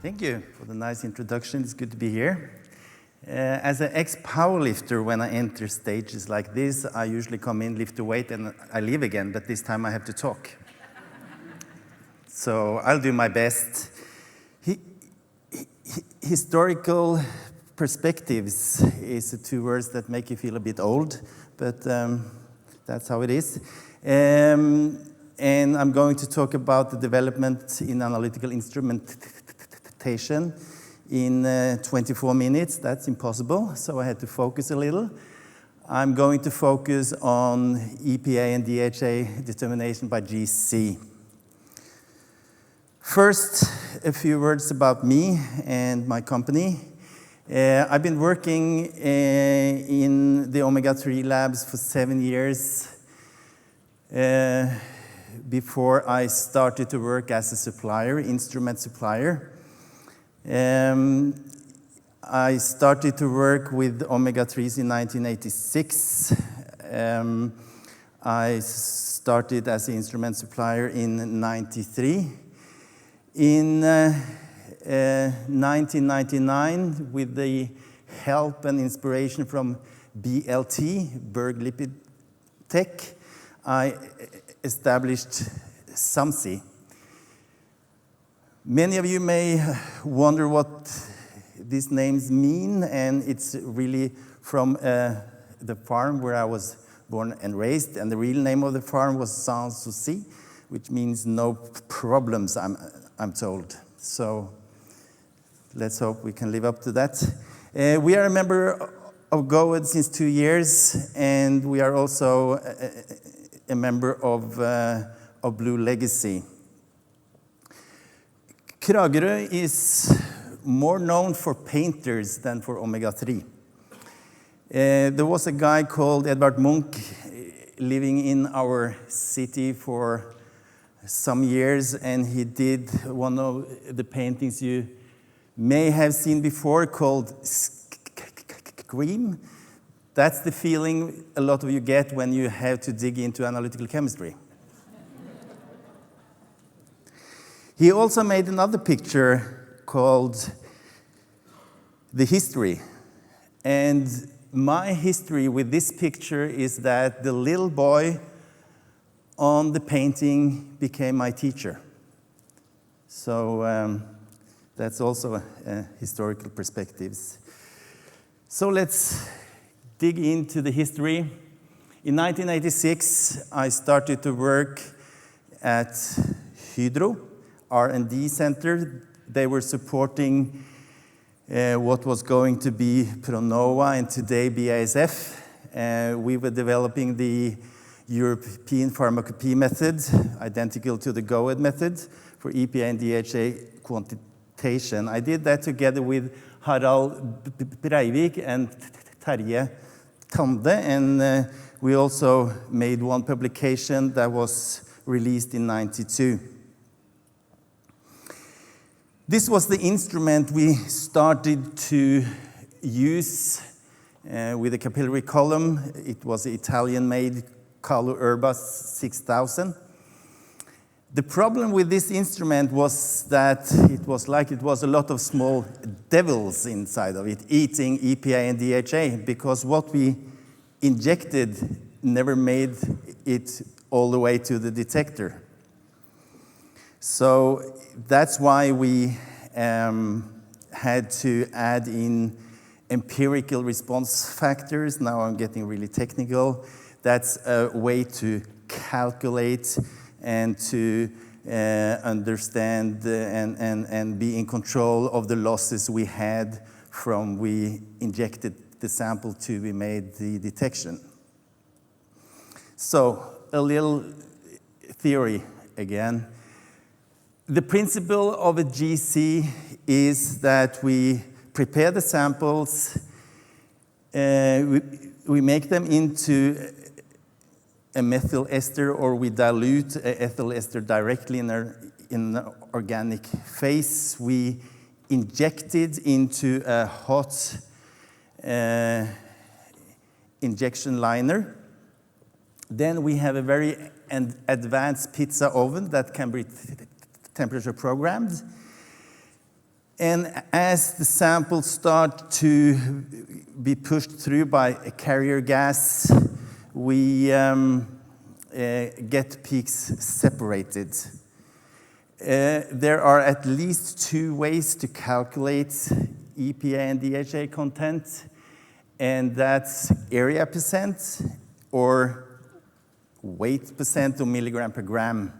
Thank you for the nice introduction. It's good to be here. As an ex-powerlifter, when I enter stages like this, I usually come in, lift the weight, and I leave again, but this time I have to talk. So I'll do my best. Historical perspectives is the two words that make you feel a bit old, but that's how it is. And I'm going to talk about the development in analytical instrumentation in 24 minutes. That's impossible, so I had to focus a little. I'm going to focus on EPA and DHA determination by GC. First, a few words about me and my company. I've been working in the omega-3 labs for 7 years before I started to work as a supplier, instrument supplier. I started to work with omega-3s in 1986. I started as an instrument supplier in 93. In 1999, with the help and inspiration from BLT, Berg Lipid Tech, I established SAMSI. Many of you may wonder what these names mean, and it's really from the farm where I was born and raised, and the real name of the farm was Sans Souci, which means no problems, I'm told. So let's hope we can live up to that. We are a member of GOED since 2 years, and we are also a member of Blue Legacy. Kragerø is more known for painters than for omega-3. There was a guy called Edvard Munch living in our city for some years, and he did one of the paintings you may have seen before called Scream. That's the feeling a lot of you get when you have to dig into analytical chemistry. He also made another picture called The History. And my history with this picture is that the little boy on the painting became my teacher. So that's also historical perspectives. So let's dig into the history. In 1986, I started to work at Hydro R&D Center. They were supporting what was going to be Pronova and today BASF. We were developing the European pharmacopy method, identical to the GOED method for EPA and DHA quantitation. I did that together with Harald Breivik and Terje, and we also made one publication that was released in '92. This was the instrument we started to use with a capillary column. It was Italian-made Carlo Urba 6000. The problem with this instrument was that it was a lot of small devils inside of it, eating EPA and DHA, because what we injected never made it all the way to the detector. So that's why we had to add in empirical response factors. Now I'm getting really technical. That's a way to calculate and to understand and be in control of the losses we had from we injected the sample to we made the detection. So a little theory again. The principle of a GC is that we prepare the samples, we make them into a methyl ester, or we dilute an ethyl ester directly in an organic phase. We inject it into a hot injection liner. Then we have a very advanced pizza oven that can be temperature programmed. And as the samples start to be pushed through by a carrier gas, we get peaks separated. There are at least 2 ways to calculate EPA and DHA content, and that's area percent or weight percent or milligram per gram.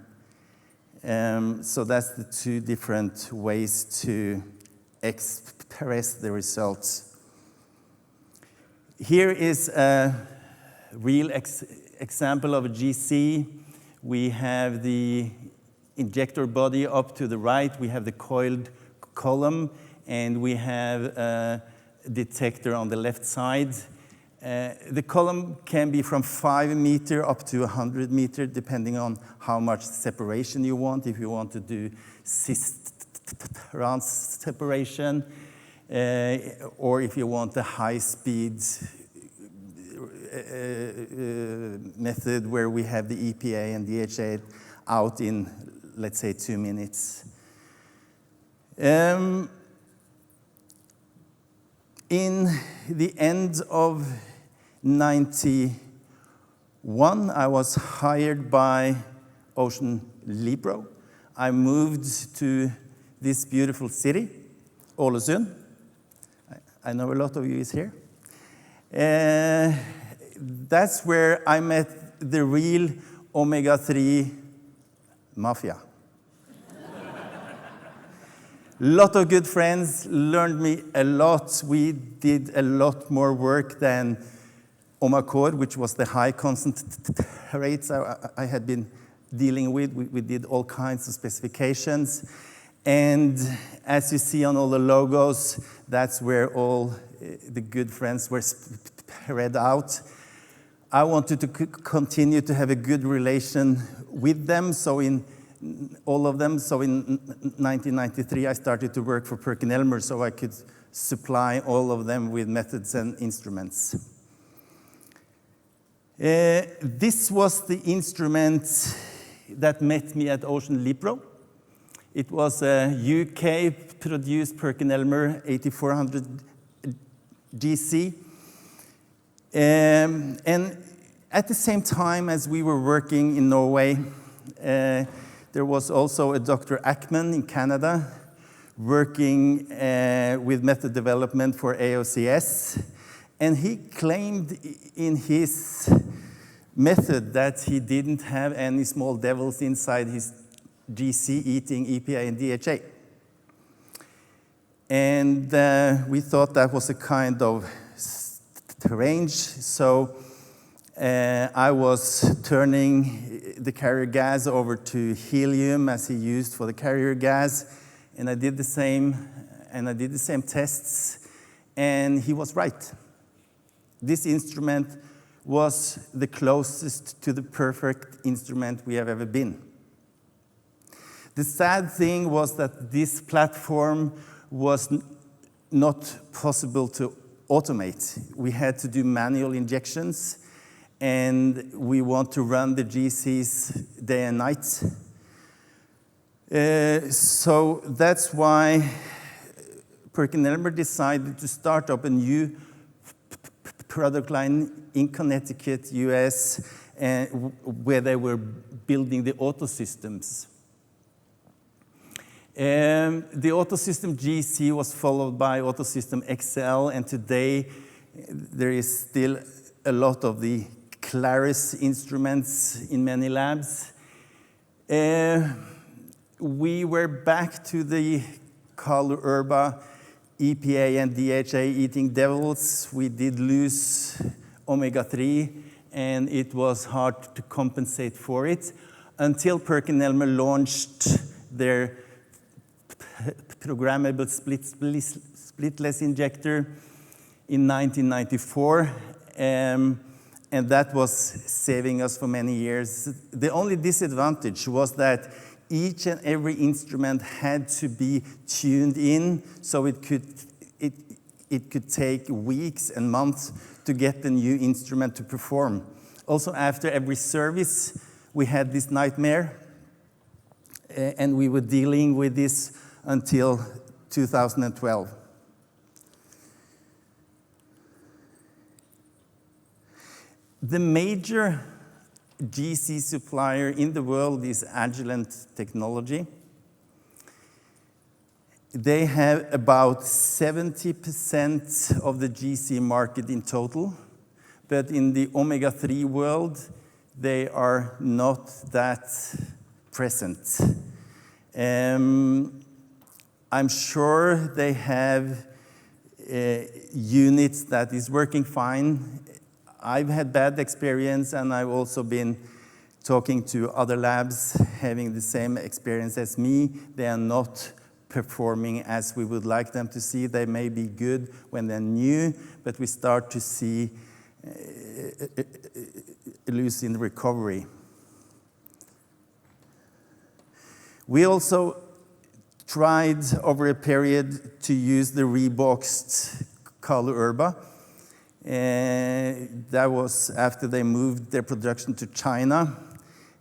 So that's the 2 different ways to express the results. Here is a real example of a GC. We have the injector body up to the right, we have the coiled column, and we have a detector on the left side. The column can be from 5 meters up to 100 meters, depending on how much separation you want. If you want to do cyst-round separation, or if you want the high-speed method where we have the EPA and DHA out in, let's say, 2 minutes. In the end of 91, I was hired by Ocean Libro. I moved to this beautiful city, Aasoldsen. I know a lot of you is here. That's where I met the real omega-3 mafia. Lot of good friends, learned me a lot. We did a lot more work than Omacor, which was the high concentrates I had been dealing with. We did all kinds of specifications. And as you see on all the logos, that's where all the good friends were spread out. I wanted to continue to have a good relation with them, so in all of them. So in 1993, I started to work for PerkinElmer so I could supply all of them with methods and instruments. This was the instrument that met me at Ocean Libro. It was a UK-produced PerkinElmer 8400 GC. And at the same time as we were working in Norway, there was also a Dr. Ackman in Canada working with method development for AOCS. And he claimed in his method that he didn't have any small devils inside his GC eating EPA and DHA. And we thought that was a kind of strange, so I was turning the carrier gas over to helium as he used for the carrier gas, and I did the same tests, and he was right. This instrument was the closest to the perfect instrument we have ever been. The sad thing was that this platform was not possible to automate. We had to do manual injections, and we want to run the GCs day and night. So that's why PerkinElmer decided to start up a new product line in Connecticut, US, where they were building the auto systems. The AutoSystem GC was followed by AutoSystem XL, and today there is still a lot of the Claris instruments in many labs. We were back to the Carlo Urba EPA and DHA eating devils. We did lose omega-3, and it was hard to compensate for it until PerkinElmer launched their programmable splitless injector in 1994, and that was saving us for many years. The only disadvantage was that each and every instrument had to be tuned in, so it could take weeks and months to get the new instrument to perform. Also, after every service, we had this nightmare, and we were dealing with this until 2012. The major GC supplier in the world is Agilent Technology. They have about 70% of the GC market in total, but in the omega-3 world, they are not that present. I'm sure they have units that is working fine. I've had bad experience, and I've also been talking to other labs having the same experience as me. They are not performing as we would like them to see. They may be good when they're new, but we start to see lose in recovery. We also tried over a period to use the reboxed Kalu Urba. That was after they moved their production to China.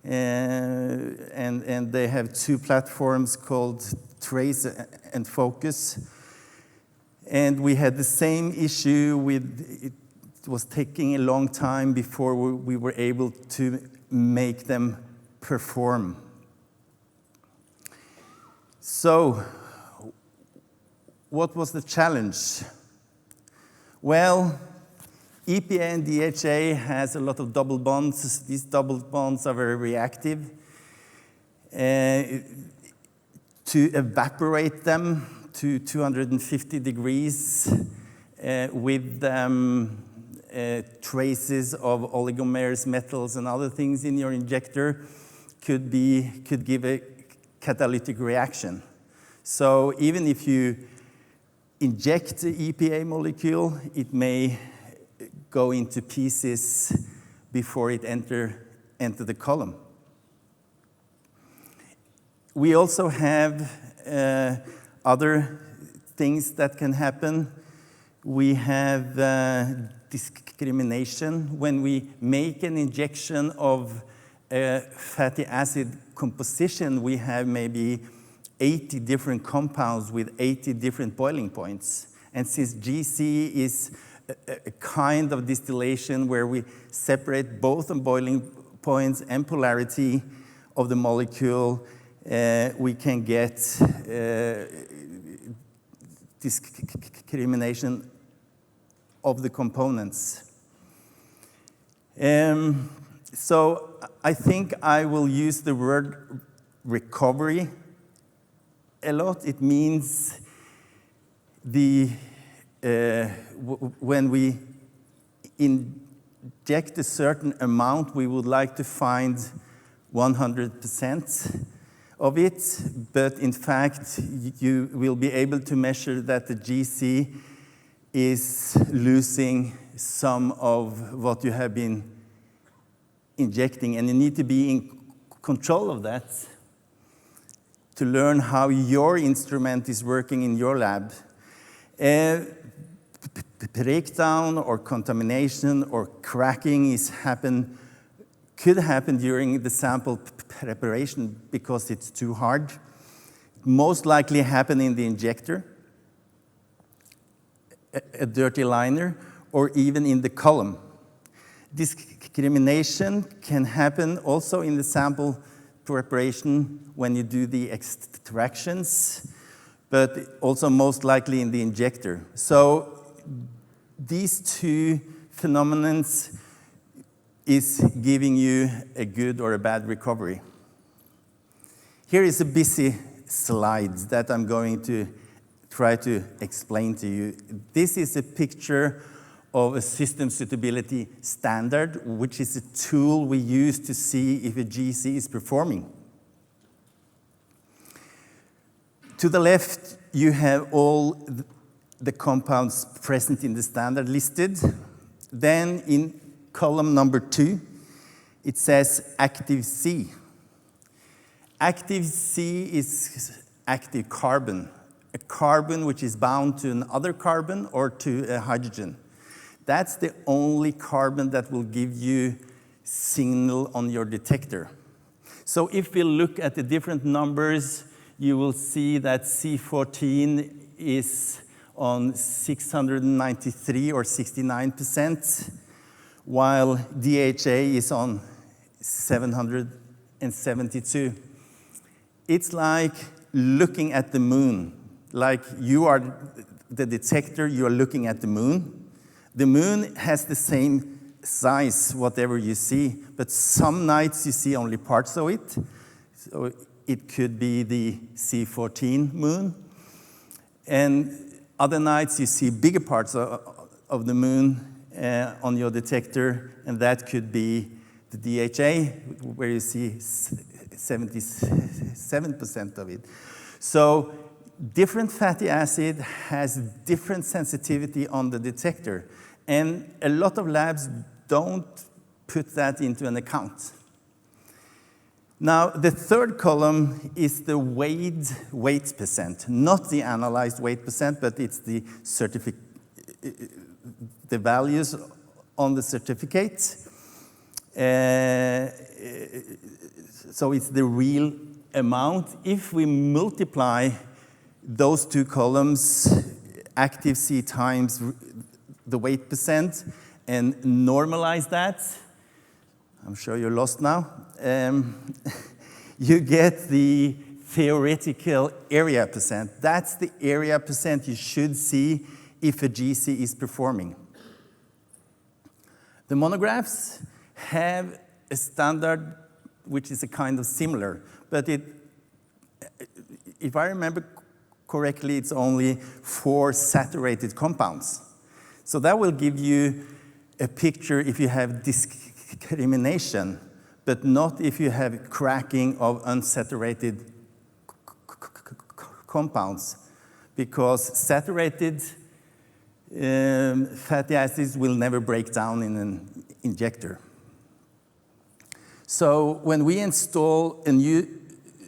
And they have two platforms called Trace and Focus. And we had the same issue with, it was taking a long time before we were able to make them perform. So, what was the challenge? Well, EPA and DHA has a lot of double bonds. These double bonds are very reactive. To evaporate them to 250 degrees with traces of oligomers, metals, and other things in your injector could give a catalytic reaction. So even if you inject the EPA molecule, it may go into pieces before it enter the column. We also have other things that can happen. We have discrimination. When we make an injection of fatty acid composition, we have maybe 80 different compounds with 80 different boiling points. And since GC is a kind of distillation where we separate both the boiling points and polarity of the molecule, we can get discrimination of the components. So I think I will use the word recovery a lot. It means when we inject a certain amount, we would like to find 100% of it, but in fact, you will be able to measure that the GC is losing some of what you have been injecting, and you need to be in control of that to learn how your instrument is working in your lab. Breakdown or contamination or cracking could happen during the sample preparation because it's too hard. Most likely happen in the injector, a dirty liner, or even in the column. Discrimination can happen also in the sample preparation when you do the extractions, but also most likely in the injector. So these two phenomena is giving you a good or a bad recovery. Here is a busy slide that I'm going to try to explain to you. This is a picture of a system suitability standard, which is a tool we use to see if a GC is performing. To the left, you have all the compounds present in the standard listed. Then in column number 2, it says active C. Active C is active carbon, a carbon which is bound to another carbon or to a hydrogen. That's the only carbon that will give you signal on your detector. So if we look at the different numbers you will see that C14 is on 693 or 69%, while DHA is on 772. It's like looking at the moon. Like you are the detector, you are looking at the moon. The moon has the same size, whatever you see, but some nights you see only parts of it. So it could be the C14 moon. And other nights you see bigger parts of the moon on your detector, and that could be the DHA, where you see 77% of it. So different fatty acid has different sensitivity on the detector, and a lot of labs don't put that into an account. Now, the third column is the weighed weight percent, not the analyzed weight percent, but it's the values on the certificate. So it's the real amount. If we multiply those two columns, active C times the weight percent, and normalize that, I'm sure you're lost now, you get the theoretical area percent. That's the area percent you should see if a GC is performing. The monographs have a standard which is a kind of similar, but if I remember correctly, it's only 4 saturated compounds. So that will give you a picture if you have discrimination, but not if you have cracking of unsaturated compounds, because saturated fatty acids will never break down in an injector. So when we install a new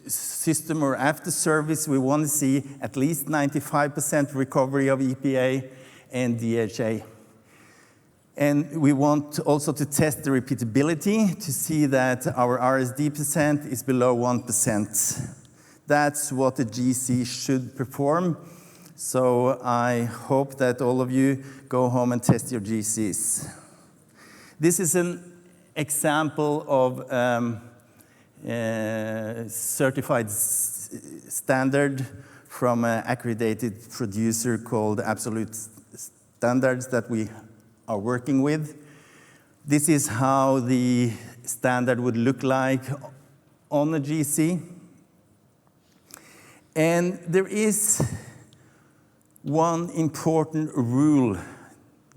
system or after service, we want to see at least 95% recovery of EPA and DHA. And we want also to test the repeatability to see that our RSD percent is below 1%. That's what the GC should perform. So I hope that all of you go home and test your GCs. This is an example of certified standard from an accredited producer called Absolute Standards that we are working with. This is how the standard would look like on a GC. And there is one important rule,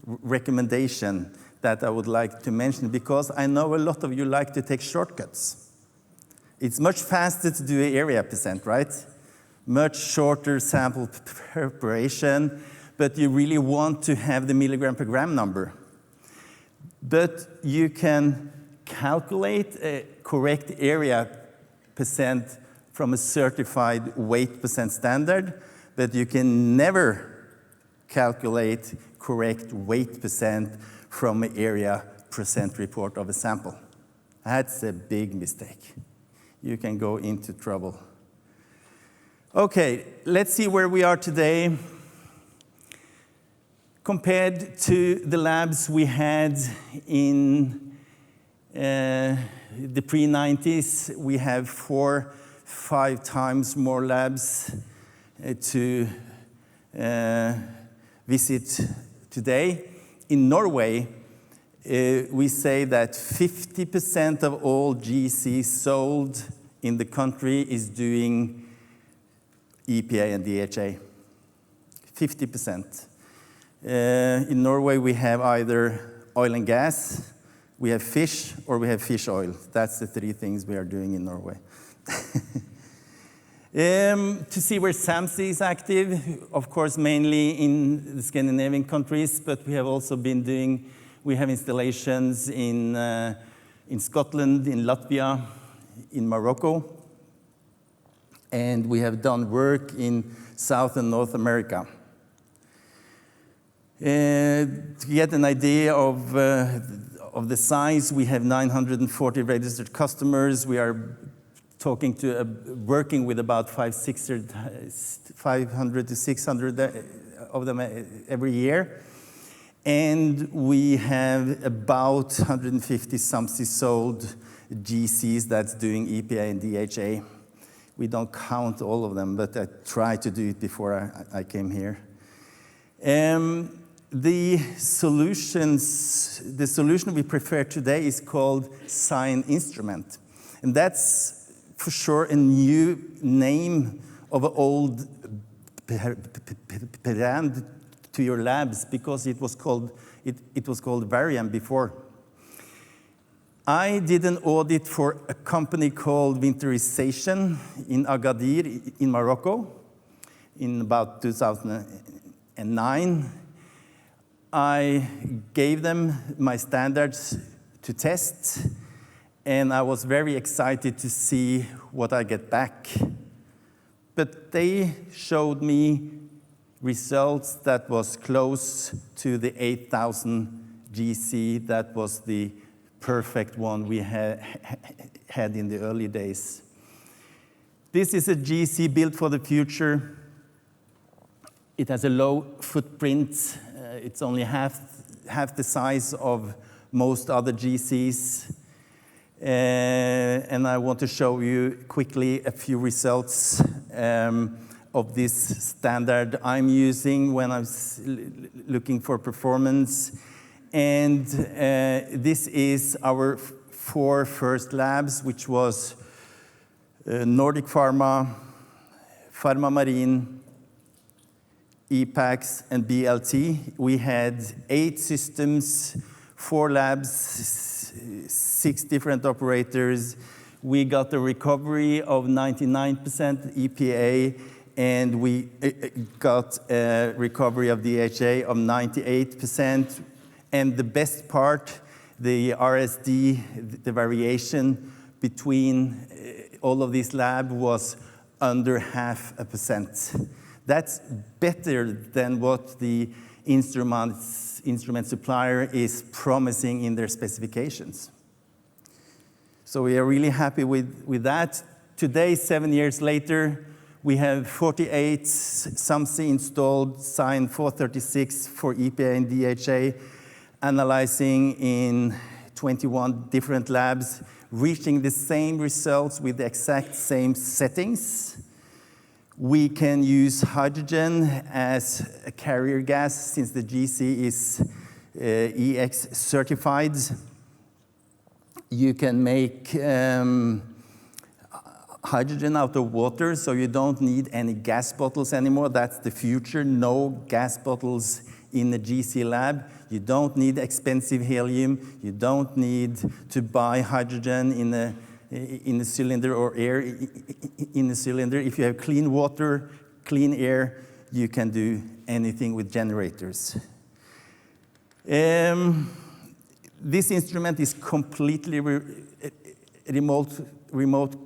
recommendation, that I would like to mention, because I know a lot of you like to take shortcuts. It's much faster to do an area percent, right? Much shorter sample preparation, but you really want to have the milligram per gram number. But you can calculate a correct area percent from a certified weight percent standard, but you can never calculate correct weight percent from an area percent report of a sample. That's a big mistake. You can go into trouble. Okay, let's see where we are today. Compared to the labs we had in the pre-90s, we have 4-5 times more labs to visit today. In Norway, we say that 50% of all GCs sold in the country is doing EPA and DHA. 50%. In Norway, we have either oil and gas, we have fish, or we have fish oil. That's the 3 things we are doing in Norway. To see where SAMC is active, of course, mainly in the Scandinavian countries, but we have also been doing, we have installations in Scotland, in Latvia, in Morocco, and we have done work in South and North America. To get an idea of the size, we have 940 registered customers. We are working with about 500 to 600 of them every year. And we have about 150 something sold GCs that's doing EPA and DHA. We don't count all of them, but I tried to do it before I came here. The solution we prefer today is called Sign Instrument. And that's for sure a new name of an old brand to your labs, because it was called Varian before. I did an audit for a company called Winterization in Agadir in Morocco in about 2009. I gave them my standards to test, and I was very excited to see what I get back. But they showed me results that was close to the 8,000 GC. That was the perfect one we had in the early days. This is a GC built for the future. It has a low footprint. It's only half the size of most other GCs. And I want to show you quickly a few results of this standard I'm using when I'm looking for performance. And this is our 4 first labs, which was Nordic Pharma, Pharma Marine, EPAX, and BLT. We had 8 systems, 4 labs, 6 different operators. We got a recovery of 99% EPA, and we got a recovery of DHA of 98%. And the best part, the RSD, the variation between all of these labs was under 0.5%. That's better than what the instrument supplier is promising in their specifications. So we are really happy with that. Today, 7 years later, we have 48 something installed, signed 436 for EPA and DHA, analyzing in 21 different labs, reaching the same results with the exact same settings. We can use hydrogen as a carrier gas since the GC is EX certified. You can make hydrogen out of water, so you don't need any gas bottles anymore. That's the future, no gas bottles in the GC lab. You don't need expensive helium. You don't need to buy hydrogen in a cylinder or air in the cylinder. If you have clean water, clean air, you can do anything with generators. This instrument is completely remote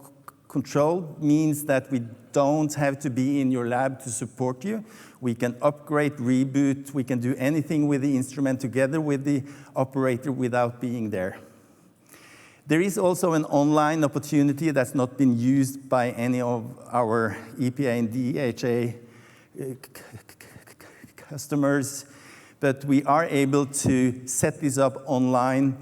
control, means that we don't have to be in your lab to support you. We can upgrade, reboot, we can do anything with the instrument together with the operator without being there. There is also an online opportunity that's not been used by any of our EPA and DHA customers, but we are able to set this up online,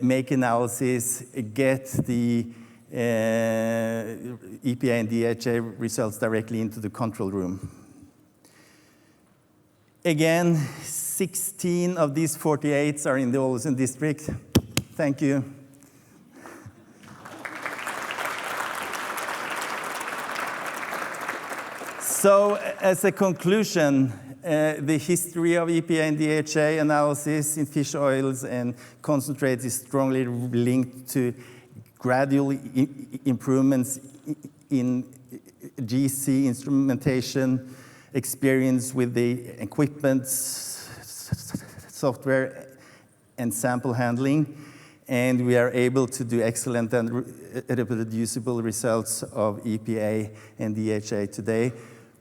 make analysis, get the EPA and DHA results directly into the control room. Again, 16 of these 48 are in the Aasoldsen district. Thank you. So, as a conclusion, the history of EPA and DHA analysis in fish oils and concentrates is strongly linked to gradual improvements in GC instrumentation, experience with the equipment, software, and sample handling. And we are able to do excellent and reproducible results of EPA and DHA today.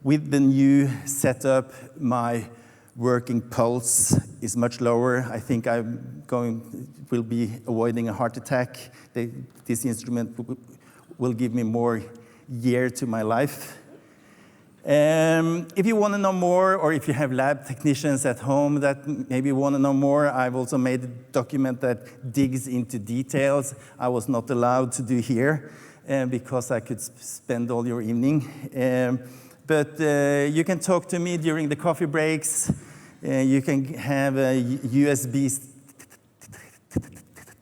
With the new setup, my working pulse is much lower. I think will be avoiding a heart attack. This instrument will give me more year to my life. If you want to know more, or if you have lab technicians at home that maybe want to know more, I've also made a document that digs into details I was not allowed to do here because I could spend all your evening. But you can talk to me during the coffee breaks. You can have a USB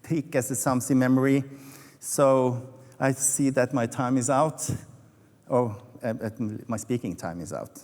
stick as a SAMSI memory. So I see that my time is out. Oh, my speaking time is out.